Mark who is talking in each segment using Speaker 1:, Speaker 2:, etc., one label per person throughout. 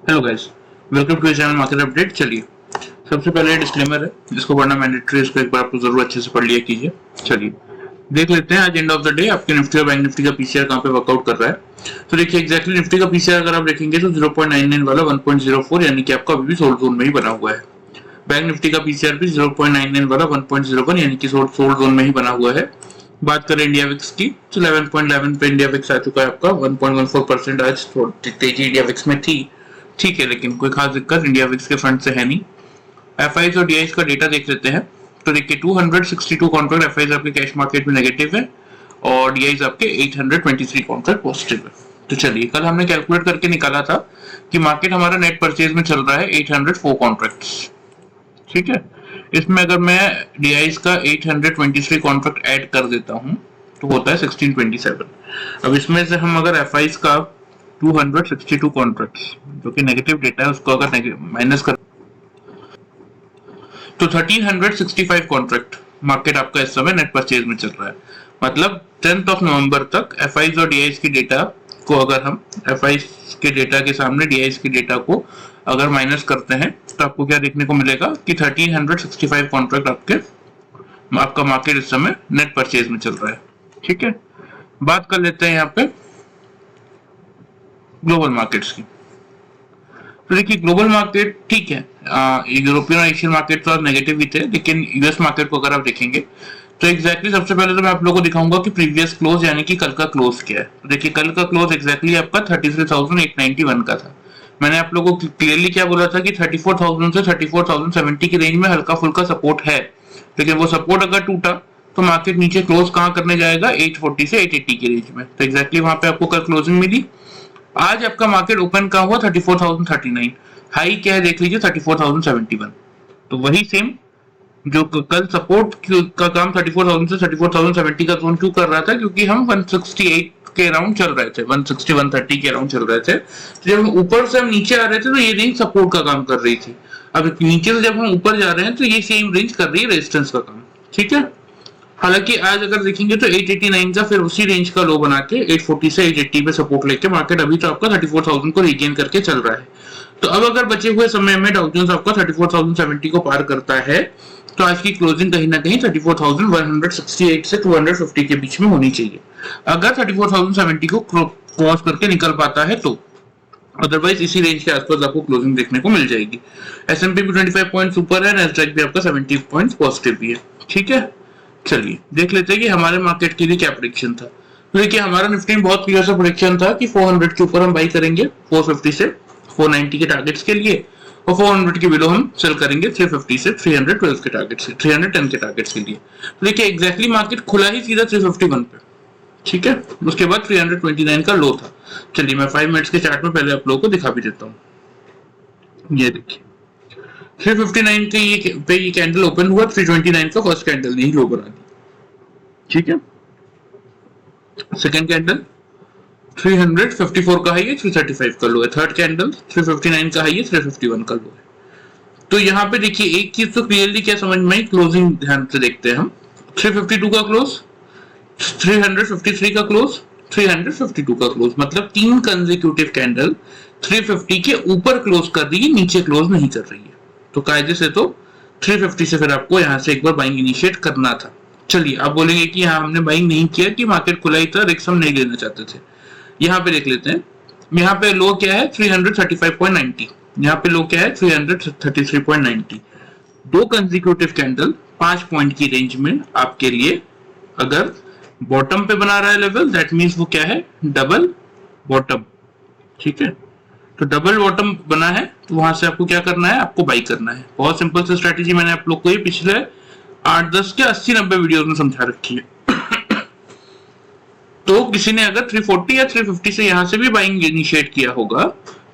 Speaker 1: Hello guys, welcome to channel market update. चलिए, सबसे पहले डिस्क्लेमर है जिसको पढ़ना मैंडेटरी, इसको एक बार आपको जरूर अच्छे से पढ़ लिया कीजिए। चलिए देख लेते हैं आज एंड ऑफ द डे आपके निफ्टी और बैंक निफ्टी का पीसीआर कहाँ पे वर्कआउट कर रहा है। तो देखिए एग्जैक्टली निफ्टी का पीसीआर अगर आप देखेंगे तो 0.99 वाला 1.04 यानी कि आपका अभी भी सोल्ड जोन में ही बना हुआ है। बैंक निफ्टी का पीसीआर भी 0.99 वाला 1.01 यानी कि सोल्ड जोन में ही बना हुआ है। बात करें इंडिया विक्स की तो 11.11 पे इंडिया विक्स आ चुका है आपका 1.14% आज तेजी इंडिया विक्स में थी। ठीक है, लेकिन कोई खास दिक्कत इंडिया विक्स के फ्रंट से है नहीं। एफआईज और डीआईज का डेटा देख लेते हैं तो देखिए 262 कॉन्ट्रैक्ट एफआईज आपके कैश मार्केट में नेगेटिव है और डीआईज आपके 823 कॉन्ट्रैक्ट पॉजिटिव है। तो चलिए, कल हमने कैलकुलेट करके निकाला था कि मार्केट हमारा नेट परचेज में चल रहा है 804 कॉन्ट्रैक्ट्स। ठीक है, इसमें अगर मैं डीआईज का 823 कॉन्ट्रैक्ट ऐड कर देता हूं तो होता है 1627। अब इसमें से हम अगर एफआईज का 262 कॉन्ट्रैक्ट्स जो कि नेगेटिव डेटा है उसको अगर माइनस कर तो 1365 कॉन्ट्रैक्ट मार्केट आपका इस समय नेट परचेज में चल रहा है। मतलब 10th ऑफ नवंबर तक एफआईज और डीआईज की डेटा को अगर हम एफआईज के डेटा के सामने डीआईज की डेटा को अगर माइनस करते हैं तो आपको क्या देखने को मिलेगा कि 1365 कॉन्ट्रैक्ट आपका मार्केट इस समय नेट परचेज में चल रहा है। ठीक है, बात कर लेते हैं यहाँ पे ग्लोबल मार्केट्स की। तो देखिए ग्लोबल मार्केट ठीक है, यूरोपियन और एशियन मार्केट तो आज नेगेटिव ही थे, लेकिन यूएस मार्केट को अगर आप देखेंगे तो एग्जैक्टली सबसे पहले तो मैं आप लोगों को दिखाऊंगा कि प्रीवियस क्लोज यानी कि कल का क्लोज क्या है। तो देखिए कल का क्लोज एग्जैक्टली आपका 33,891 का था। मैंने आप लोगों को क्लियरली क्या बोला था कि 34,000 से 34,070 की रेंज में हल्का फुल्का सपोर्ट है, लेकिन वो सपोर्ट अगर टूटा तो मार्केट नीचे क्लोज कहां करने जाएगा 840 से 880 की रेंज में। तो एग्जैक्टली वहां पे आपको कल क्लोजिंग मिली। आज आपका मार्केट ओपन का हुआ 34,039, हाई क्या है देख लीजिए 34,071। तो वही सेम जो कल सपोर्ट का काम 34,000 से 34,070 का जोन क्यों कर रहा था, क्योंकि हम 168 के अराउंड चल रहे थे, 160 130 के अराउंड चल रहे थे। तो जब हम ऊपर से हम नीचे आ रहे थे तो ये रेंज सपोर्ट का काम कर रही थी। अब नीचे से जब हम ऊपर जा रहे हैं तो ये सेम रेंज कर रही है रेजिस्टेंस का काम। ठीक है, हालांकि आज अगर देखेंगे तो 889 का फिर उसी रेंज का लो बना के 840 से 880 पे सपोर्ट लेके मार्केट अभी तो आपका 34,000 को रिगेन करके चल रहा है। तो अब अगर बचे हुए समय में डाउ जोन्स आपका 34,070 को पार करता है तो आज की क्लोजिंग कहीं ना कहीं 34,168 से 250 के बीच में होनी चाहिए। अगर 34,070 को क्रॉस करके निकल पाता है तो, अदरवाइज इसी रेंज के आसपास आपको क्लोजिंग देखने को मिल जाएगी। एसएनपी भी 25 पॉइंट्स ऊपर है, नैस्डैक भी आपका 70 पॉइंट्स पॉजिटिव भी है। ठीक है, चलिए देख लेते हैं कि हमारे मार्केट के लिए क्या प्रेडिक्शन था। तो देखिए हमारा निफ्टी में बहुत क्लियर सा प्रेडिक्शन था कि 400 के ऊपर हम बाई करेंगे 450 से 490 के टारगेट्स के लिए, और 400 के बिलो हम सेल करेंगे 350 से 312 के टारगेट्स 310 के टारगेट्स के लिए। तो देखिए एग्जैक्टली मार्केट खुला ही सीधा 351 पे। ठीक है, उसके बाद 329 का लो था। चलिए मैं 5 मिनट्स के चार्ट में पहले आप लोगों को दिखा भी देता हूँ। ये देखिए 359 पे ये कैंडल ओपन हुआ, 329 का फर्स्ट कैंडल नहीं लो बना दी। ठीक है, सेकंड कैंडल 354 का हाई है, 335 का लो है। थर्ड कैंडल 359 का हाई है, 351 का लो है। तो यहाँ पे देखिए एक चीज तो क्लियरली क्या समझ में आई, क्लोजिंग ध्यान से देखते हैं हम। 352 का क्लोज, 353 का क्लोज, 352 का क्लोज, मतलब 3 कंसेक्यूटिव कैंडल 350 के ऊपर क्लोज कर रही है, नीचे क्लोज नहीं कर रही है। तो कायदे से तो 350 से फिर आपको यहाँ से एक बार बाइंग इनिशिएट करना था। चलिए आप बोलेंगे कि यहाँ हमने बाइंग नहीं किया कि मार्केट खुला ही था, रिस्क हम नहीं लेना चाहते थे। यहाँ पे देख लेते हैं, यहाँ पे लो क्या है 335.90, यहाँ पे लो क्या है 333.90। 2 कंसेक्यूटिव कैंडल 5 पॉइंट की रेंज में आपके लिए अगर बॉटम पे बना रहा है लेवल, दैट मीन्स वो क्या है डबल बॉटम। ठीक है, तो डबल बॉटम बना है तो वहां से आपको क्या करना है, आपको बाई करना है। बहुत सिंपल सी स्ट्रेटेजी मैंने आप लोग को ये पिछले 8-10 के 80-90 वीडियोस में समझा रखी है। तो किसी ने अगर 340 या 350 से यहां से भी बाइंग इनिशिएट किया होगा,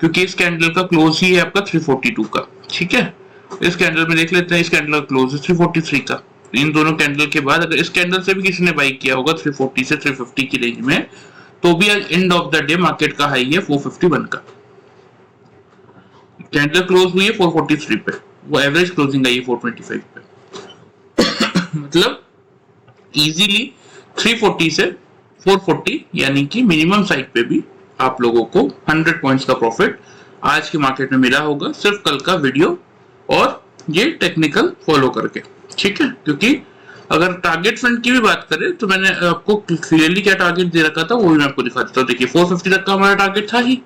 Speaker 1: क्योंकि इस कैंडल का क्लोज ही है आपका 342 का। ठीक है, इस कैंडल में देख लेते हैं, इस कैंडल का क्लोज है 343 का। इन दोनों कैंडल के बाद अगर इस कैंडल से भी किसी ने बाई किया होगा 340 से 350 की रेंज में, तो भी आज end of the day market का हाई है 451 का। कैंडल क्लोज हुई है 443 पे, वो एवरेज क्लोजिंग आई है 425 पे। मतलब इजीली 340 से 440 यानी कि मिनिमम साइड पे भी आप लोगों को 100 पॉइंट्स का प्रॉफिट आज के मार्केट में मिला होगा, सिर्फ कल का वीडियो और ये टेक्निकल फॉलो करके, ठीक है। क्योंकि अगर टारगेट फंड की भी बात करें तो मैंने आपको क्लियरली क्या टारगेट दे रखा था वो भी मैं आपको दिखा देता हूँ। देखिए 450 तक का हमारा टारगेट था ही,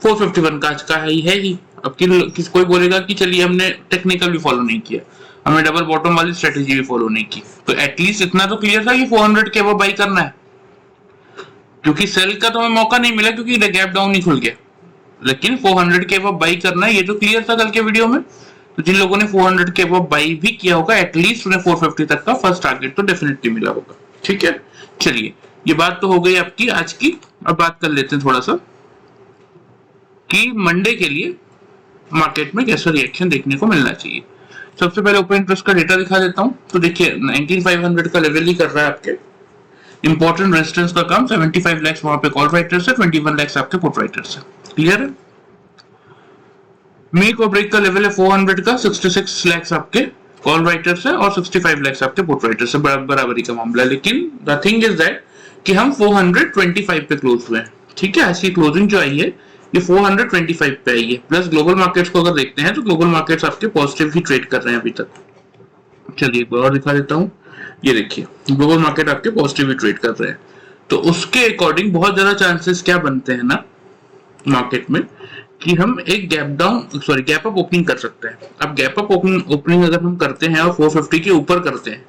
Speaker 1: 451 का आज का है ही। अब कोई बोलेगा कि चलिए हमने टेक्निकल भी फॉलो नहीं किया, हमने डबल बॉटम वाली स्ट्रेटेजी भी फॉलो नहीं की, तो एटलीस्ट इतना तो क्लियर था कि 400 के अब बाई करना है, क्योंकि सेल का तो हमें मौका नहीं मिला क्योंकि गैप डाउन नहीं खुल गया, लेकिन 400 के अब बाई करना है ये तो क्लियर था कल के वीडियो में। तो जिन लोगों ने 400 के अब बाई भी किया होगा एटलीस्ट उन्हें 450 तक का फर्स्ट टारगेट तो डेफिनेटली मिला होगा, ठीक है। चलिए ये बात तो हो गई आपकी आज की। अब बात कर लेते हैं थोड़ा सा कि मंडे के लिए मार्केट में कैसा रिएक्शन देखने को मिलना चाहिए। सबसे पहले ओपन इंटरेस्ट का डेटा दिखा देता हूं। तो देखिए 19500 का लेवल ही कर रहा है आपके इंपॉर्टेंट रेजिस्टेंस का काम। 75 लाख वहां पे कॉल राइटर्स है, 21 लाख आपके पुट राइटर्स है, क्लियर है। मेक और ब्रेक का लेवल है 400 का, 66 लाख आपके कॉल राइटर्स है और 65 लाख आपके पुट राइटर्स है, बराबरी का मामला। लेकिन द थिंग इज दैट कि हम 425 पे क्लोज हुए हैं, ठीक है। ऐसी क्लोजिंग जो आई है ये 425 पे आई है। प्लस ग्लोबल मार्केट्स को अगर देखते हैं तो ग्लोबल मार्केट्स आपके पॉजिटिव ही ट्रेड कर रहे हैं अभी तक। चलिए एक बार और दिखा देता हूं, ये देखिए ग्लोबल मार्केट आपके पॉजिटिव ही ट्रेड कर रहे हैं। तो उसके अकॉर्डिंग बहुत ज्यादा चांसेस क्या बनते हैं ना मार्केट में कि हम एक गैप अप ओपनिंग कर सकते हैं। अब गैप अप ओपनिंग अगर हम करते हैं और 450 के ऊपर करते हैं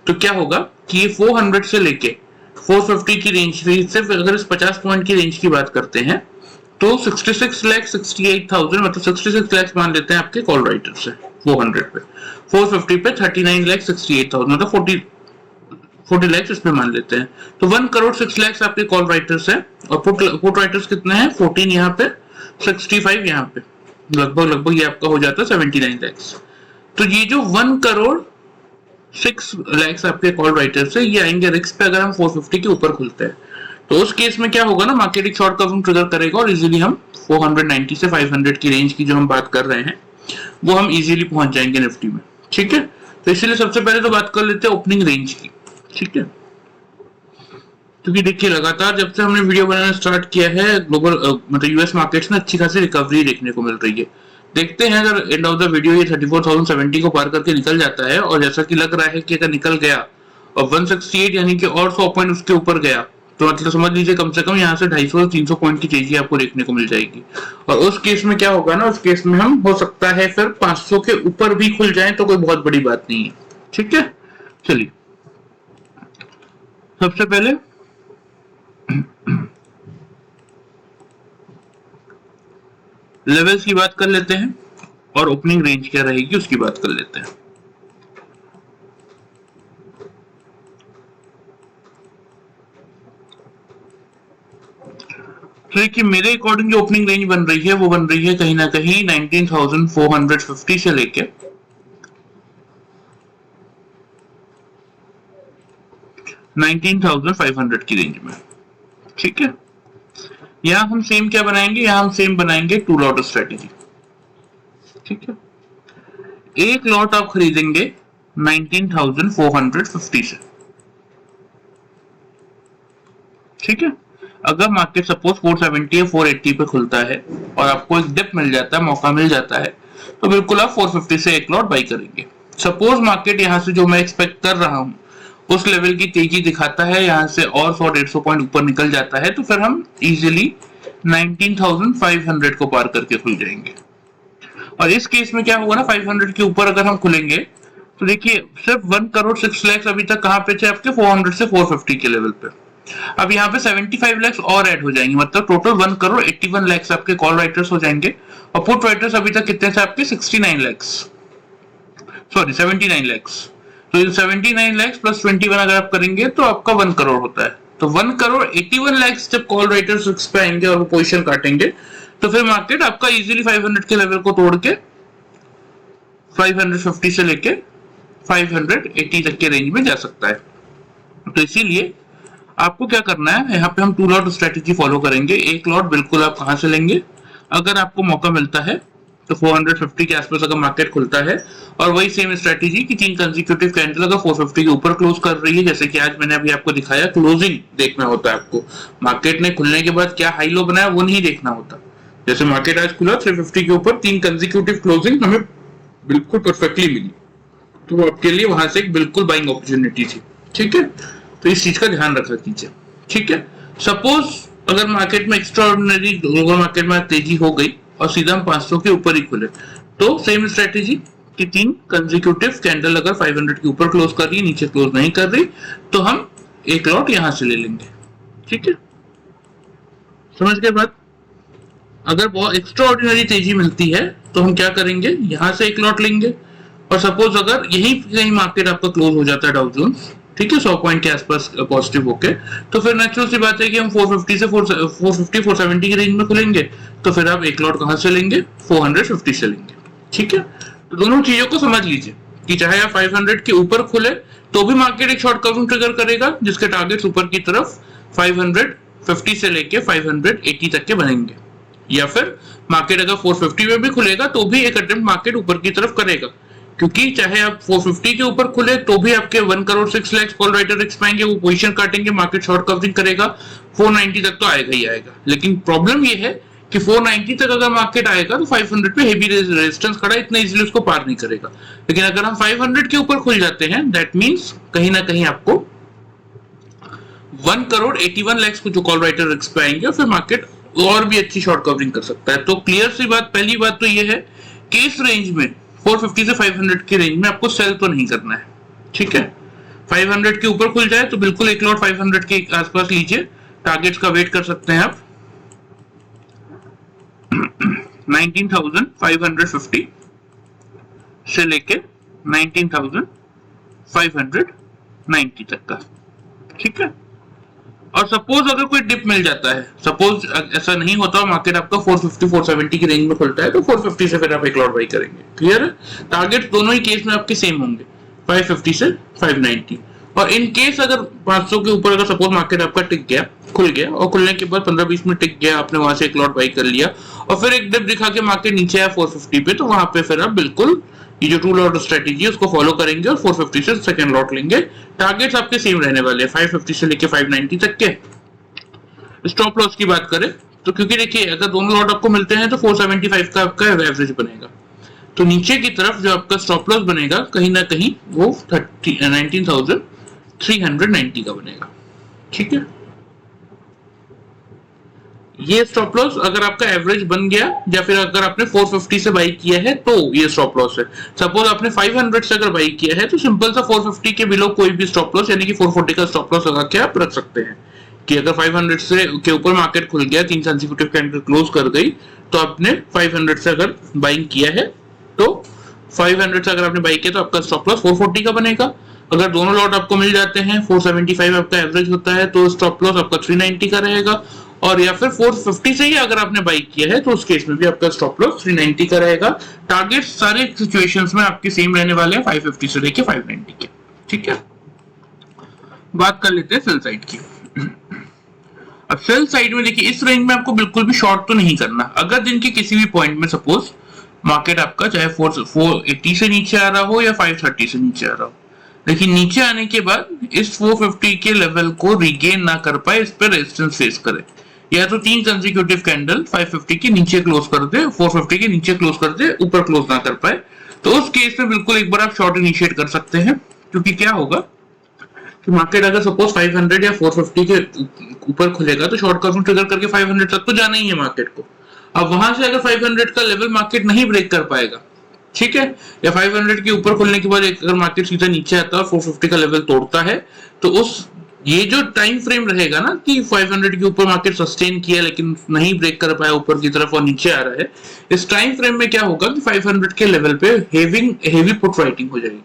Speaker 1: तो क्या होगा कि ये 400 से लेके 450 की रेंज, सिर्फ अगर इस 50 पॉइंट की रेंज की बात करते हैं तो 66 लाख 68,000 मतलब 66 लाख मान लेते हैं आपके कॉल राइटर्स है 400 पे, 450 पे 39 लाख 68,000 मतलब 40 लाख इसमें मान लेते हैं। तो 1 करोड़ 6 लाख आपके कॉल राइटर्स है और पुट राइटर्स कितने हैं 14 यहाँ पे, 65 यहाँ पे, लगभग ये आपका हो जाता है 79 लाख। तो ये जो 1 करोड़ 6 लाख आपके कॉल राइटर्स है ये आएंगे रिस्क पे अगर हम 450 के ऊपर खुलते हैं। तो उस केस में क्या होगा ना, मार्केट एक शॉर्ट कवरिंग ट्रिगर करेगा और इजीली हम 490 से 500 की रेंज की जो हम बात कर रहे हैं वो हम इजीली पहुंच जाएंगे निफ्टी में, ठीक है। तो इसलिए सबसे पहले तो बात कर लेते हैं ओपनिंग रेंज की, ठीक है। क्योंकि देखिए लगातार जब से हमने वीडियो बनाना स्टार्ट किया है ग्लोबल मतलब यूएस मार्केट्स में अच्छी खासी रिकवरी देखने को मिल रही है। देखते हैं अगर एंड ऑफ द वीडियो ये 34,070 को पार करके निकल जाता है और जैसा कि लग रहा है कि अगर निकल गया और 168 यानी कि और 100 पॉइंट उसके ऊपर गया तो मतलब समझ लीजिए कम से कम यहाँ से 250 300 पॉइंट की तेजी आपको देखने को मिल जाएगी। और उस केस में क्या होगा ना, उस केस में हम हो सकता है फिर 500 के ऊपर भी खुल जाए तो कोई बहुत बड़ी बात नहीं है, ठीक है। चलिए सबसे पहले लेवल्स की बात कर लेते हैं और ओपनिंग रेंज क्या रहेगी उसकी बात कर लेते हैं। तो देखिए मेरे अकॉर्डिंग जो ओपनिंग रेंज बन रही है वो बन रही है कहीं ना कहीं 19,450 से लेके 19,500 की रेंज में, ठीक है। यहां हम सेम क्या बनाएंगे, यहां हम सेम बनाएंगे 2 लॉट स्ट्रेटेजी, ठीक है। एक लॉट आप खरीदेंगे 19,450 से, ठीक है। अगर मार्केट सपोज 470 या 480 पे खुलता है और आपको एक डिप मिल जाता है, मौका मिल जाता है, तो बिल्कुल आप 450 से एक लॉट बाई करेंगे। सपोज मार्केट यहां से जो मैं एक्सपेक्ट कर रहा हूं उस लेवल की तेजी दिखाता है, यहां से और 100-150 पॉइंट ऊपर निकल जाता है तो फिर हम इजीली 19,500 को पार करके खुल जाएंगे। और इस केस में क्या होगा ना, 500 के ऊपर अगर हम खुलेंगे तो देखिए सिर्फ 1 करोड़ 6 लाख अभी तक कहां पे थे आपके 400 से 450 के लेवल पे। अब यहाँ पे 75 लाख और ऐड हो जाएंगे, मतलब टोटल 1 करोड़ 81 लाख आपके कॉल राइटर्स हो जाएंगे। और पुट राइटर्स अभी तक कितने थे आपके 79 लाख, सॉरी 79 लाख। तो 79 लाख प्लस 21 अगर आप करेंगे तो आपका 1 करोड़ होता है। तो 1 करोड़ 81 लाख जब कॉल राइटर्स पे आएंगे और वो पोजीशन काटेंगे तो फिर मार्केट आपका इजीली 500 के लेवल को तोड़ के 550 से लेके 580 तक के रेंज में जा सकता है। तो इसीलिए आपको क्या करना है, यहाँ पे हम 2 लॉट स्ट्रेटेजी फॉलो करेंगे। एक लॉट बिल्कुल आप कहां से लेंगे, अगर आपको मौका मिलता है तो 450 के आसपास अगर मार्केट खुलता है और वही सेम स्ट्रेटेजी की 3 कंसेक्यूटिव कैंडल अगर 450 के ऊपर क्लोज कर रही है, जैसे कि आज मैंने अभी आपको दिखाया, क्लोजिंग देखना होता है आपको, मार्केट ने खुलने के बाद क्या हाई लो बनाया वो नहीं देखना होता। जैसे मार्केट आज खुला 350 के ऊपर, 3 कंसेक्यूटिव क्लोजिंग हमें बिल्कुल परफेक्टली मिली, तो आपके लिए वहां से एक बिल्कुल बाइंग अपॉर्चुनिटी थी। ठीक है, तो इस चीज का ध्यान रखा कीजिए। ठीक है, सपोज अगर मार्केट में एक्स्ट्राऑर्डिनरी ग्लोबल मार्केट में तेजी हो गई और सीधा हम 500 के ऊपर ही खुले, तो सेम स्ट्रेटेजी कि 3 कंसेक्यूटिव कैंडल अगर 500 के ऊपर क्लोज कर रही है, नीचे क्लोज नहीं कर रही, तो हम एक लॉट यहां से ले लेंगे। ठीक है, समझ गए बात? अगर बहुत एक्स्ट्राऑर्डिनरी तेजी मिलती है तो हम क्या करेंगे, यहां से एक लॉट लेंगे। और सपोज अगर यही कहीं मार्केट आपका क्लोज हो जाता है डाउ जोन्स, ठीक है, 100 पॉइंट के आसपास पॉजिटिव होके, तो फिर नेचुरल सी बात है कि हम 450 से 450 470 की रेंज में खुलेंगे, तो फिर आप एक लॉट कहां से लेंगे, 450 से लेंगे। ठीक है, तो दोनों चीजों को समझ लीजिए कि चाहे आप 500 के ऊपर खुले तो भी मार्केट एक शॉर्ट कवरिंग ट्रिगर करेगा, जिसके टारगेट्स ऊपर की तरफ 550 से लेके 580 तक के बनेंगे, या फिर मार्केट अगर 450 में भी खुलेगा तो भी एक अटेम्प्ट मार्केट ऊपर की तरफ करेगा, क्योंकि चाहे आप 450 के ऊपर खुले तो भी आपके 1 करोड़ 6 लाख कॉल राइटर एक्सपाएंगे, वो पोजीशन काटेंगे, मार्केट शॉर्ट कवरिंग करेगा, 490 तक तो आएगा ही आएगा। लेकिन प्रॉब्लम ये है कि 490 तक अगर मार्केट आएगा तो 500 पे हेवी रेजिस्टेंस खड़ा है, इतना इजीली उसको पार नहीं करेगा। लेकिन अगर हम 500 के ऊपर खुल जाते हैं, दैट मींस कहीं ना कहीं आपको 1 करोड़ 81 लाख को जो कॉल राइटर एक्सपाएंगे और फिर मार्केट और भी अच्छी शॉर्ट कवरिंग कर सकता है। तो क्लियर सी बात, पहली बात तो ये है कि इस रेंज में 450 से 500 की रेंज में आपको सेल तो नहीं करना है। ठीक है, 500 के ऊपर खुल जाए तो बिल्कुल एक लॉट 500 के आसपास लीजिए, टारगेट्स का वेट कर सकते हैं आप 19,550 से लेके 19,590 तक का। ठीक है, और सपोज अगर कोई डिप मिल जाता है, सपोज ऐसा नहीं होता, मार्केट आपका 450 470 की रेंज में खुलता है, तो 450 से फिर आप एक लॉट बाई करेंगे। क्लियर है? टारगेट दोनों ही केस में आपके सेम होंगे, 550 से 590। और इन केस अगर 500 के ऊपर अगर सपोज मार्केट आपका टिक गया, खुल गया, और खुलने के बाद 15-20 मिनट टिक गया, आपने वहां से एक लॉट बाई कर लिया और फिर एक डिप दिखा के मार्केट नीचे आया 450 पे, तो वहां पे फिर आप बिल्कुल ये जो 2 लॉट स्ट्रेटेजी है उसको फॉलो करेंगे और 450 से सेकंड लॉट लेंगे। टारगेट्स आपके सेम रहने वाले हैं, 550 से लेके 590 तक के। स्टॉप लॉस की बात करें तो क्योंकि देखिए अगर दोनों लॉट आपको मिलते हैं तो 475 का आपका एवरेज बनेगा, तो नीचे की तरफ जो आपका स्टॉप लॉस बनेगा कहीं ना कहीं वो 19,390 का बनेगा। ठीक है, ये स्टॉप लॉस अगर आपका एवरेज बन गया, या फिर अगर आपने 450 से बाई किया है तो ये स्टॉप लॉस है। सपोज आपने 500 से अगर बाई किया है तो सिंपल सा 450 के बिलो कोई भी स्टॉप लॉस यानी कि 440 का स्टॉप लॉस लगा के आप रख सकते हैं कि अगर 500 से के ऊपर मार्केट खुल गया, 3 कंसेक्यूटिव कैंडल क्लोज कर गई, तो आपने 500 से अगर बाइंग किया है तो 500 से अगर आपने बाई किया तो आपका स्टॉप लॉस 440 का बनेगा। अगर दोनों लॉट आपको मिल जाते हैं, 475 आपका एवरेज होता है, तो स्टॉप लॉस आपका 390 का रहेगा। और या फिर 450 से ही अगर आपने बाई किया है तो उस केस में भी आपका स्टॉप लॉस 390 का रहेगा। टारगेट सारे सिचुएशंस में आपके सेम रहने वाले हैं, 550 से लेके 590 के। ठीक है, बात कर लेते हैं सेल साइड की। अब सेल साइड में देखिए इस रेंज में आपको बिल्कुल भी शॉर्ट तो नहीं करना। अगर दिन के किसी भी पॉइंट में सपोज मार्केट आपका चाहे 480 से नीचे आ रहा हो या 530 से नीचे आ रहा हो, लेकिन नीचे आने के बाद इस 450 के लेवल को रिगेन ना कर पाए, इस पर रेजिस्टेंस फेस करे, या तो 3 कंसेक्यूटिव कैंडल 550 के नीचे क्लोज कर दे, 450 के नीचे क्लोज कर दे, ऊपर क्लोज ना कर पाए, तो उस केस में बिल्कुल एक बार आप शॉर्ट इनिशिएट कर सकते हैं। क्योंकि क्या होगा कि मार्केट अगर सपोज 500 या 450 के ऊपर खुलेगा तो शॉर्ट कवरिंग ट्रिगर करके 500 तक तो जाना ही है मार्केट को। अब वहां से अगर 500 का लेवल मार्केट नहीं ब्रेक कर पाएगा, ठीक है, या 500 के ऊपर खुलने के बाद अगर मार्केट सीधा नीचे आता है और 450 का लेवल तोड़ता है, तो उस ये जो टाइम फ्रेम रहेगा ना कि 500 के ऊपर मार्केट सस्टेन किया लेकिन नहीं ब्रेक कर पाया ऊपर की तरफ और नीचे आ रहा है, इस टाइम फ्रेम में क्या होगा कि 500 के लेवल पे हेवी पुट राइटिंग हो जाएगी।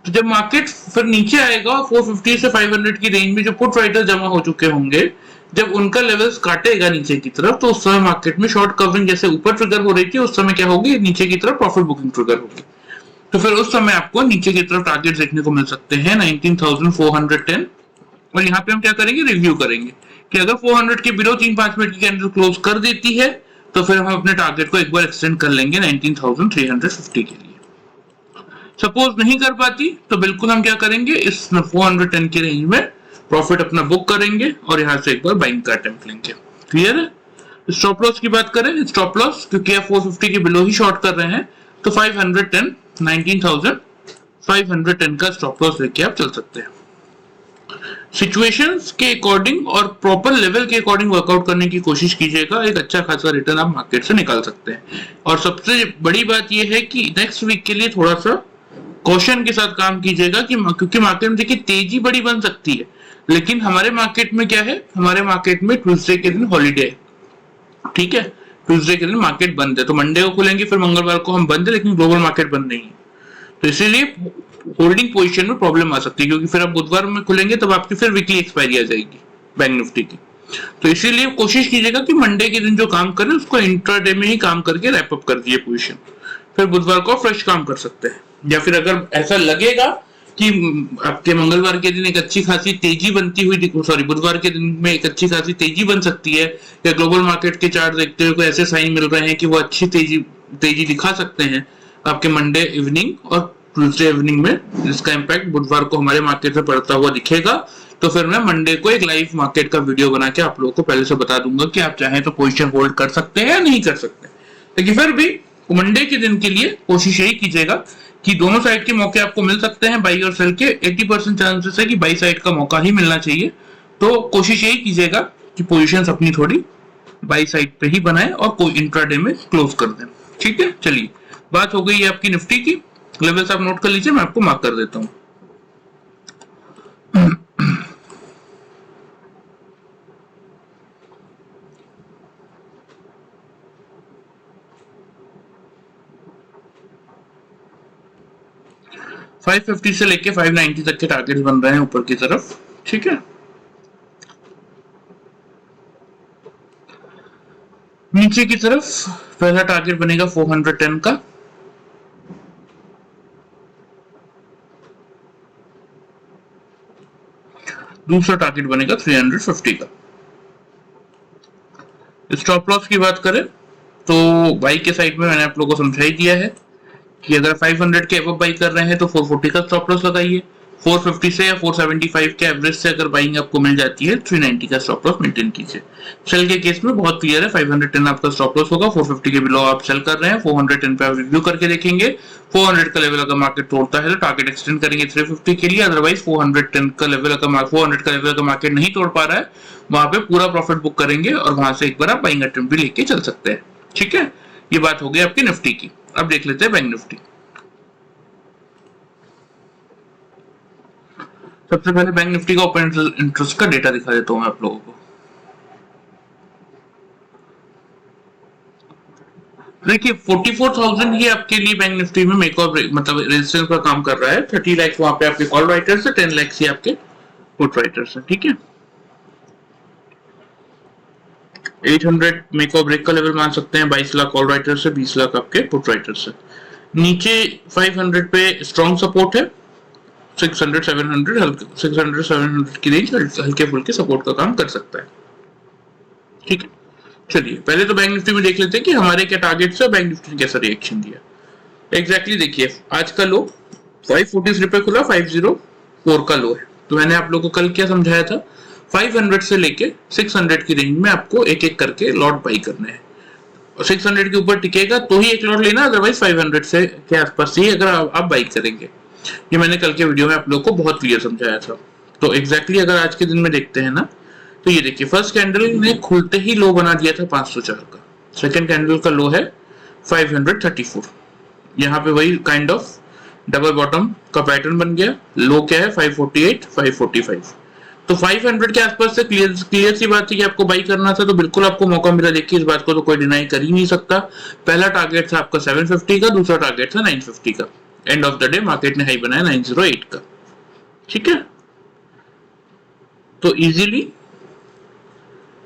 Speaker 1: तो जब मार्केट फिर नीचे आएगा, 450 से 500 की रेंज में जो पुट राइटर जमा हो चुके होंगे, जब उनका लेवल्स काटेगा नीचे की तरफ, तो उस समय मार्केट में शॉर्ट कवरिंग जैसे ऊपर ट्रिगर हो रही थी, उस समय क्या होगी, नीचे की तरफ प्रॉफिट बुकिंग ट्रिगर होगी। तो फिर उस समय आपको नीचे की तरफ टारगेट देखने को मिल सकते हैं 19,410। और यहाँ पे हम क्या करेंगे, रिव्यू करेंगे कि अगर 400 के बिलो 3-5 मिनट की कैंडल क्लोज कर देती है तो फिर हम अपने टारगेट को एक बार एक्सटेंड कर लेंगे 19,350 के लिए। सपोज नहीं कर पाती तो बिल्कुल हम क्या करेंगे, इस 410 की रेंज में प्रॉफिट अपना बुक करेंगे और यहां से एक बार बाइंग का अटेम्प्ट लेंगे। क्लियर है? स्टॉप लॉस की बात करें, स्टॉप लॉस क्योंकि आप 450 के बिलो ही शॉर्ट कर रहे हैं तो 510 19,510 का स्टॉप लॉस लेके आप चल सकते हैं। सिचुएशंस के अकॉर्डिंग और प्रॉपर लेवल के अकॉर्डिंग वर्कआउट करने की कोशिश कीजिएगा, एक अच्छा खासा रिटर्न आप मार्केट से निकाल सकते हैं। और सबसे बड़ी बात यह है कि नेक्स्ट वीक के लिए थोड़ा सा कॉशन के साथ काम कीजिएगा कि क्योंकि मार्केट में देखिए तेजी बड़ी बन सकती है, लेकिन हमारे मार्केट में क्या है, हमारे मार्केट में ट्यूसडे के दिन हॉलीडे है, ठीक है, ट्यूसडे के दिन मार्केट बंद है, तो मंडे को खुलेंगे, फिर मंगलवार को हम बंद है, लेकिन ग्लोबल मार्केट बंद नहीं है, तो इसीलिए होल्डिंग पोजीशन में प्रॉब्लम आ सकती है, क्योंकि फिर आप बुधवार में खुलेंगे तब आपकी फिर वीकली एक्सपायरी आ जाएगी बैंक निफ्टी की। तो इसीलिए कोशिश कीजिएगा कि मंडे के दिन जो काम करें उसको इंट्राडे में ही काम करके रैप अप कर दिए पोजीशन, फिर बुधवार को फ्रेश काम कर सकते हैं। या फिर अगर ऐसा लगेगा कि आपके मंगलवार के दिन एक अच्छी खासी तेजी बनती हुई, सॉरी बुधवार के दिन में एक अच्छी खासी तेजी बन सकती है, या ग्लोबल मार्केट के चार्ट देखते हुए कोई ऐसे साइन मिल रहे हैं कि वो अच्छी तेजी दिखा सकते हैं आपके मंडे इवनिंग और ट्यूसडे इवनिंग में, जिसका इम्पैक्ट बुधवार को हमारे मार्केट में पड़ता हुआ दिखेगा, तो फिर मैं मंडे को एक लाइव मार्केट का वीडियो बना के आप लोगों को पहले से बता दूंगा कि आप चाहें तो पोजीशन होल्ड कर सकते हैं या नहीं कर सकते। लेकिन फिर भी मंडे के दिन के लिए कोशिश यही कीजिएगा कि दोनों साइड के मौके आपको मिल सकते हैं, बाई और सेल के 80% चांसेस है कि बाई साइड का मौका ही मिलना चाहिए, तो कोशिश यही कीजिएगा कि पोजीशंस अपनी थोड़ी बाई साइड पे ही बनाएं और कोई इंट्राडे में क्लोज कर दें। ठीक है, चलिए बात हो गई आपकी निफ्टी की, लेवल्स आप नोट कर लीजिए, मैं आपको मार्क कर देता हूं। $550 से लेके 590 तक के टारगेट्स बन रहे हैं ऊपर की तरफ, ठीक है। नीचे की तरफ पहला टारगेट बनेगा 410 का, दूसरा टारगेट बनेगा 350 का। स्टॉप लॉस की बात करें तो बाई के साइड में मैंने आप लोगों को समझा ही दिया है कि अगर 500 के अबव बाई कर रहे हैं तो 440 का स्टॉप लॉस लगाइए, 450 से या 475 के एवरेज से अगर बाइंग आपको मिल जाती है 390 का स्टॉप लॉस मेंटेन कीजिए। सेल के केस में बहुत क्लियर है, 510 आपका स्टॉप लॉस होगा, 450 के बिलो आप सेल कर रहे हैं, 410 पे आप रिव्यू करके देखेंगे, 400 का लेवल अगर मार्केट तोड़ता है तो टारगेट एक्सटेंड करेंगे 350 के लिए, अदरवाइज 410 का लेवल अगर 400 का लेवल अगर मार्केट नहीं तोड़ पा रहा है वहां पे पूरा प्रॉफिट बुक करेंगे और वहां से एक बार आप बाइंग अटेम्प्ट भी लेके चल सकते हैं। ठीक है, ये बात हो गई आपकी निफ्टी की। अब देख लेते हैं बैंक निफ्टी। सबसे पहले बैंक निफ्टी का ओपन इंटरेस्ट का डेटा दिखा देता हूं मैं आप लोगों को। देखिए 44,000 ही आपके लिए बैंक निफ्टी में मेक और मतलब रेजिस्टेंस का काम कर रहा है। 30 लाख वहां पे आपके कॉल राइटर्स है, 10 लाख ही आपके पुट राइटर्स है। ठीक है, 800 मेक और ब्रेक का लेवल मान सकते हैं, 22 लाख कॉल राइटर्स है, 20 लाख आपके पुट राइटर्स है। नीचे 500 पे स्ट्रॉन्ग सपोर्ट है, 600 700 की रेंज हल्के फुल्के सपोर्ट का काम कर सकता है। ठीक है, चलिए पहले तो बैंक निफ्टी में देख लेते हैं कि हमारे क्या टारगेट्स है, बैंक निफ्टी ने कैसा रिएक्शन दिया। एग्जैक्टली देखिए आज का लो 540 पे खुला, 504 का लो है। तो मैंने आप लोगों को कल क्या समझाया था, 500 से लेके 600 की रेंज में आपको एक एक करके लॉट बाई करने हैं, और 600 के ऊपर टिकेगा तो ही एक लॉट लेना, अदरवाइज 500 से के आसपास ही अगर आप बाई करेंगे। ये मैंने कल के वीडियो में आप लोगों को बहुत क्लियर समझाया था। तो एग्जैक्टली अगर आज के दिन में देखते हैं ना, तो ये देखिए फर्स्ट कैंडल ने खुलते ही लो बना दिया था 504 का, सेकंड कैंडल का लो है 534, यहाँ पे वही काइंड ऑफ डबल बॉटम का पैटर्न बन गया। लो क्या है 548 545, तो 500 के आसपास से क्लियर सी बात है कि आपको बाई करना था, तो बिल्कुल आपको मौका मिला। देखिए इस बात को तो कोई डिनाई कर ही नहीं सकता। पहला टारगेट था आपका 750 का, दूसरा टारगेट था 950 का। End of the day market ने हाई बनाया 908 का। ठीक है, तो easily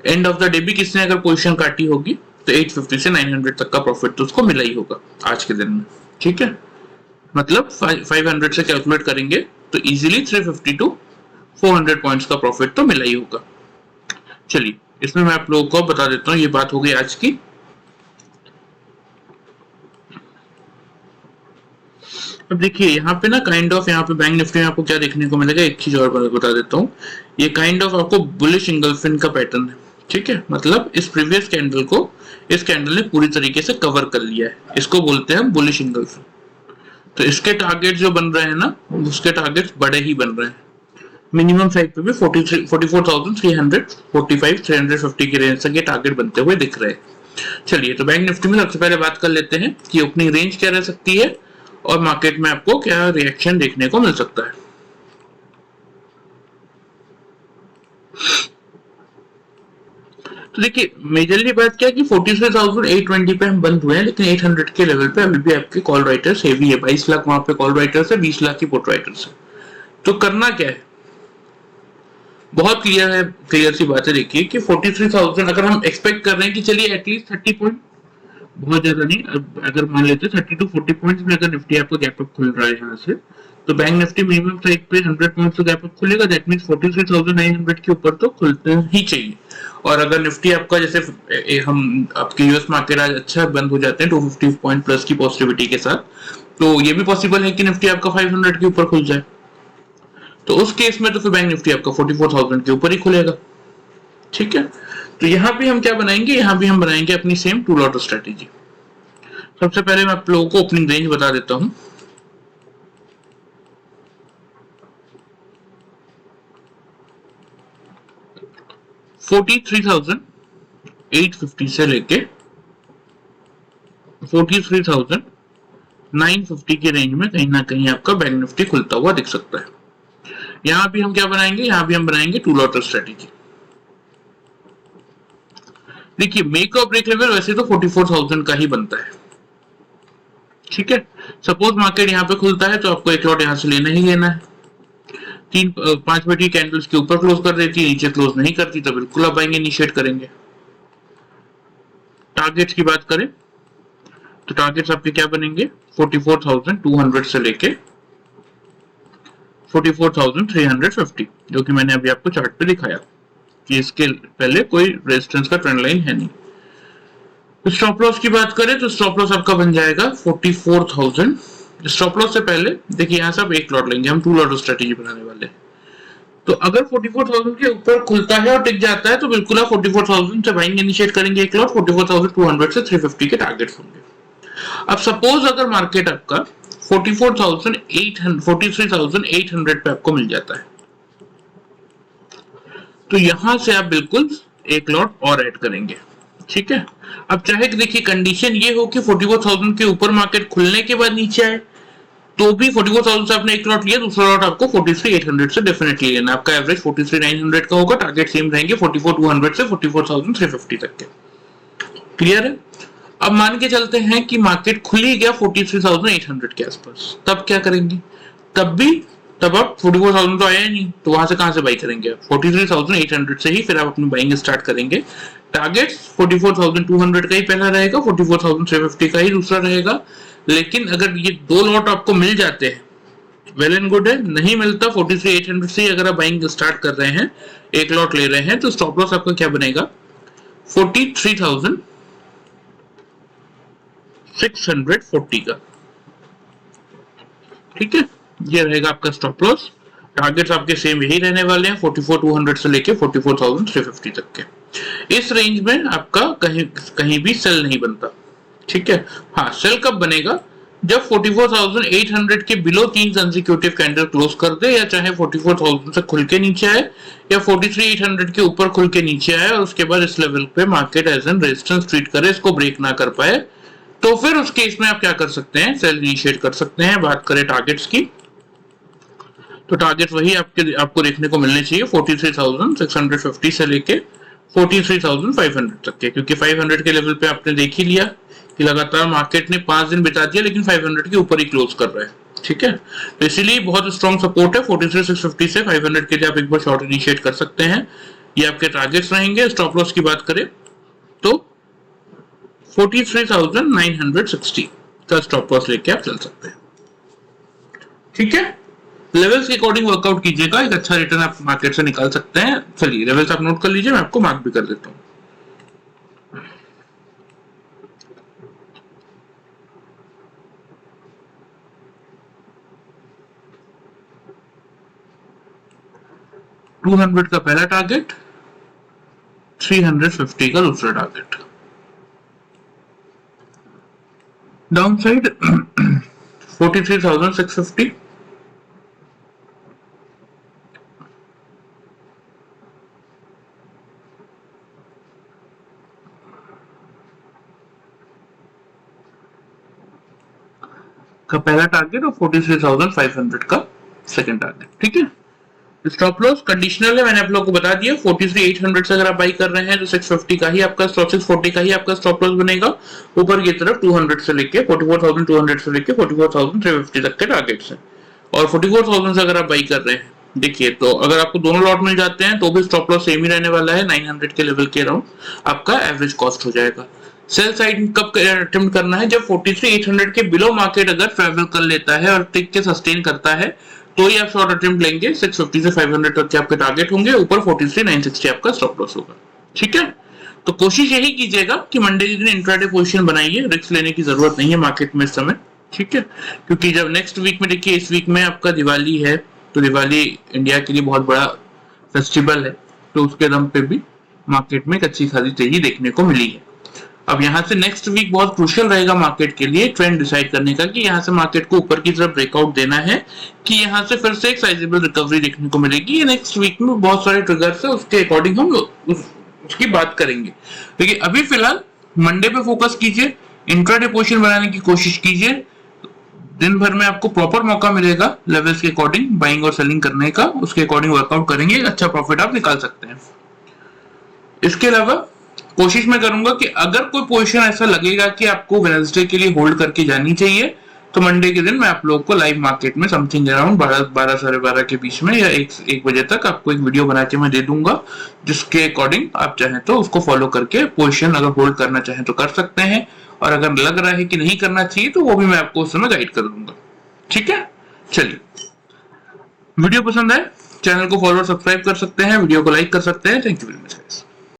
Speaker 1: end of the day भी किसने अगर पोजीशन काटी होगी तो 850 से 900 तक का प्रॉफिट तो उसको मिला ही होगा आज के दिन में। ठीक है, मतलब 500 से कैलकुलेट करेंगे तो इजीली 350 टू 400 पॉइंट्स का प्रॉफिट तो मिला ही होगा। चलिए इसमें मैं आप लोगों को बता देता हूँ, ये बात हो गई आज की। अब देखिए यहाँ पे ना काइंड ऑफ, यहाँ पे बैंक निफ्टी में आपको क्या देखने को मिलेगा, एक चीज और बता देता हूँ। ये काइंड ऑफ आपको बुलिश इंगल्फिन का पैटर्न है। ठीक है, मतलब इस प्रीवियस कैंडल को इस कैंडल ने पूरी तरीके से कवर कर लिया है, इसको बोलते हैं बुलिश इंगल्फिंग। तो इसके टारगेट जो बन रहे हैं ना, उसके टारगेट्स बड़े ही बन रहे हैं। मिनिमम साइड पे भी 44,345 350 की रेंज तक ये टारगेट बनते हुए दिख रहे हैं। चलिए, तो बैंक निफ्टी में सबसे पहले बात कर लेते हैं कि ओपनिंग रेंज क्या रह सकती है और मार्केट में आपको क्या रिएक्शन देखने को मिल सकता है। तो देखिए, मेजरली बात क्या है कि 43,820 पे हम बंद हुए हैं, लेकिन 800 के लेवल पे अभी भी आपके कॉल राइटर्स हेवी है। 22 लाख वहां पे कॉल राइटर्स है, 20 लाख की पुट राइटर्स है। तो करना क्या है, बहुत क्लियर है, क्लियर सी बात है। देखिए कि 43,000 अगर हम एक्सपेक्ट कर रहे हैं कि चलिए एटलीस्ट 30 पॉइंट, बहुत ज्यादा नहीं, अगर मान लेते हैं 30 टू 40 पॉइंट्स में अगर निफ्टी आपको गैप अप खुल रहा है यहाँ से, तो बैंक निफ्टी मिनिमम साइड पे 100 पॉइंट्स का गैप अप खुलेगा। दैट मींस 43,900 के ऊपर तो खुलते ही चाहिए। और अगर निफ्टी आपका जैसे हम आपके यूएस मार्केट आज अच्छा बंद हो जाते हैं 250 पॉइंट प्लस की पॉजिटिविटी के साथ, तो ये भी पॉसिबल है कि निफ्टी आपका 500 के ऊपर खुल जाए। तो उस केस में तो फिर बैंक निफ्टी आपका 44,000 के ऊपर ही खुलेगा। ठीक है, तो यहाँ भी हम क्या बनाएंगे, यहाँ भी हम बनाएंगे अपनी सेम टू लॉट स्ट्रेटेजी। सबसे पहले मैं आप लोगों को ओपनिंग रेंज बता देता हूं। $43,850 से लेके 43,950 के रेंज में कहीं ना कहीं आपका बैंक निफ्टी खुलता हुआ दिख सकता है। यहां भी हम क्या बनाएंगे, यहां भी हम बनाएंगे टू लॉट स्ट्रेटेजी। देखिए, मेक और ब्रेक लेवल वैसे तो 44,000 का ही बनता है। ठीक है, सपोज मार्केट यहाँ पे खुलता है तो आपको एक लॉट यहाँ से लेना ही लेना है। 5 मिनट की कैंडल्स के ऊपर क्लोज कर देती है, नीचे क्लोज नहीं करती तो बिल्कुल आप बाइंग इनिशिएट करेंगे। टारगेट्स की बात करें तो टारगेट्स आपके क्या बनेंगे, 44,200 से लेके 44,350, जो कि मैंने अभी आपको चार्ट पे दिखाया कि इसके पहले कोई रेजिस्टेंस का ट्रेंड लाइन है नहीं। तो स्टॉप लॉस की बात करें तो स्टॉप लॉस आपका बन जाएगा 44,000। स्टॉप लॉस से पहले देखिए, यहाँ से आप एक लॉट लेंगे, हम टू लॉट स्ट्रेटेजी बनाने वाले हैं। तो अगर 44,000 के ऊपर खुलता है और टिक जाता है तो बिल्कुल आप 44,000 से बाइंग इनिशिएट करेंगे एक लॉट, 44,200 से 350 के टारगेट्स होंगे। अब सपोज अगर मार्केट आपका 43,800 पे आपको मिल जाता है, तो यहां से आप बिल्कुल एक लॉट और ऐड करेंगे। ठीक है, अब चाहे देखिए कंडीशन ये हो कि 44,000 के ऊपर मार्केट खुलने के बाद नीचे आए, तो भी 44,000 से आपने एक लॉट लिया, दूसरा लॉट आपको 43,800 से डेफिनेटली लेना। आपका एवरेज 43,900 का होगा, टारगेट सेम रहेंगे 44,200 से 44,350 तक के। क्लियर है। अब मान के चलते हैं कि मार्केट खुल ही गया 43,800 के आसपास, तब क्या करेंगे, तब भी तब आप 44,000 तो आया नहीं, तो वहां से कहां से बाई करेंगे आप, 43,800 से ही फिर आप अपनी बाइंग स्टार्ट करेंगे। टारगेट 44,200 का ही पहला रहेगा, 44,350 का ही दूसरा रहेगा। लेकिन अगर ये दो लॉट आपको मिल जाते हैं, वेल एंड गुड है। नहीं मिलता 43,800 से अगर आप बाइंग स्टार्ट कर रहे हैं, एक लॉट ले रहे हैं, तो स्टॉप लॉस आपका क्या बनेगा, 43,640 का। ठीक है, ये रहेगा आपका स्टॉप लॉस। टारगेट्स आपके सेम यही रहने वाले हैं, 44,200 से लेके 44,350 तक के। इस रेंज में आपका कहीं कहीं भी सेल नहीं बनता। ठीक है, हाँ, सेल कब बनेगा, जब 44,800 के बिलो 3 कंसेक्यूटिव कैंडल क्लोज कर दे, या चाहे 44,000 से खुल के नीचे आए, या 43,800 के ऊपर खुल के नीचे आए और उसके बाद इस लेवल पे market as an resistance treat करे, इसको ब्रेक ना कर पाए, तो फिर उस केस में आप क्या कर सकते हैं, सेल इनिशिएट कर सकते हैं। बात करें टारगेट्स की, तो टारगेट वही आपको देखने को मिलने चाहिए 43,650 से लेके 43,500 तक के, क्योंकि 500 के लेवल पे आपने देख ही लिया कि लगातार मार्केट ने 5 दिन बिता दिया लेकिन 500 के ऊपर ही क्लोज कर रहा है। ठीक है, तो इसीलिए बहुत स्ट्रॉन्ग सपोर्ट है 43,650 से 500 के लिए आप एक बार शॉर्ट इनिशिएट कर सकते हैं। ये आपके टारगेट्स रहेंगे। स्टॉप लॉस की बात करें तो 43,960 का स्टॉप लॉस लेके आप चल सकते हैं। ठीक है, लेवल्स के अकॉर्डिंग वर्कआउट कीजिएगा, एक अच्छा रिटर्न आप मार्केट से निकाल सकते हैं। चलिए, लेवल्स आप नोट कर लीजिए, मैं आपको मार्क भी कर देता हूँ। $200 का पहला टारगेट, 350 का दूसरा टारगेट। डाउन साइड 43,650, का पहला टारगेट और 43,500 का सेकंड टारगेट। ठीक है, स्टॉप लॉस कंडीशनल है, मैंने आप लोगों को बता दिया। 43,800 से अगर आप बाई कर रहे हैं तो 650 का ही आपका 640 का ही आपका स्टॉप लॉस बनेगा। ऊपर की तरफ 200 से लेके 44,200 से लेके 44,350 तक के टारगेट्स हैं। और 44,000 से अगर आप बाई कर रहे हैं, देखिए तो अगर आपको दोनों लॉट मिल जाते हैं तो भी स्टॉप लॉस सेम ही रहने वाला है। 900 के लेवल के अराउंड आपका एवरेज कॉस्ट हो जाएगा। सेल साइड कब अटेम्प्ट करना है, जब 43,800 के बिलो मार्केट अगर ट्रेवल कर लेता है और टिक के सस्टेन करता है तो ही आप शॉर्ट अटेम्प्ट लेंगे। 650 से 500 तक के आपके टारगेट होंगे, ऊपर 43,960 आपका स्टॉप लॉस होगा। ठीक है, तो कोशिश यही कीजिएगा कि मंडे के दिन इंट्राडे पोजीशन बनाइए, रिस्क लेने की जरूरत नहीं है मार्केट में इस समय। ठीक है, क्योंकि जब नेक्स्ट वीक में देखिए, इस वीक में आपका दिवाली है, तो दिवाली इंडिया के लिए बहुत बड़ा फेस्टिवल है, तो उसके दम पे भी मार्केट में एक अच्छी खासी तेजी देखने को मिली है। अब यहाँ से नेक्स्ट वीक बहुत क्रूशियल रहेगा मार्केट के लिए ट्रेंड डिसाइड करने का, कि यहाँ से मार्केट को ऊपर की तरफ ब्रेकआउट देना है कि यहाँ से फिर से एक साइजेबल रिकवरी देखने को मिलेगी। ये नेक्स्ट वीक में बहुत सारे ट्रिगर्स है, उसके अकॉर्डिंग हम उसकी बात करेंगे। लेकिन अभी फिलहाल मंडे पे फोकस कीजिए, इंट्राडे पोजीशन बनाने की कोशिश कीजिए। दिन भर में आपको प्रॉपर मौका मिलेगा लेवल्स के अकॉर्डिंग बाइंग और सेलिंग करने का, उसके अकॉर्डिंग वर्कआउट करेंगे, अच्छा प्रॉफिट आप निकाल सकते हैं। इसके अलावा कोशिश मैं करूंगा कि अगर कोई पोजीशन ऐसा लगेगा कि आपको वेडनेसडे के लिए होल्ड करके जानी चाहिए, तो मंडे के दिन मैं आप लोगों को लाइव मार्केट में समथिंग अराउंड 12 साढ़े 12 के बीच में या 1 बजे तक आपको एक वीडियो बना के मैं दे दूंगा, जिसके अकॉर्डिंग आप चाहें तो उसको फॉलो करके पोजीशन अगर होल्ड करना चाहें तो कर सकते हैं, और अगर लग रहा है कि नहीं करना चाहिए तो वो भी मैं आपको उस समय गाइड कर दूंगा। ठीक है, चलिए, वीडियो पसंद आए चैनल को फॉलो और सब्सक्राइब कर सकते हैं, वीडियो को लाइक कर सकते हैं। Thank you very much guys.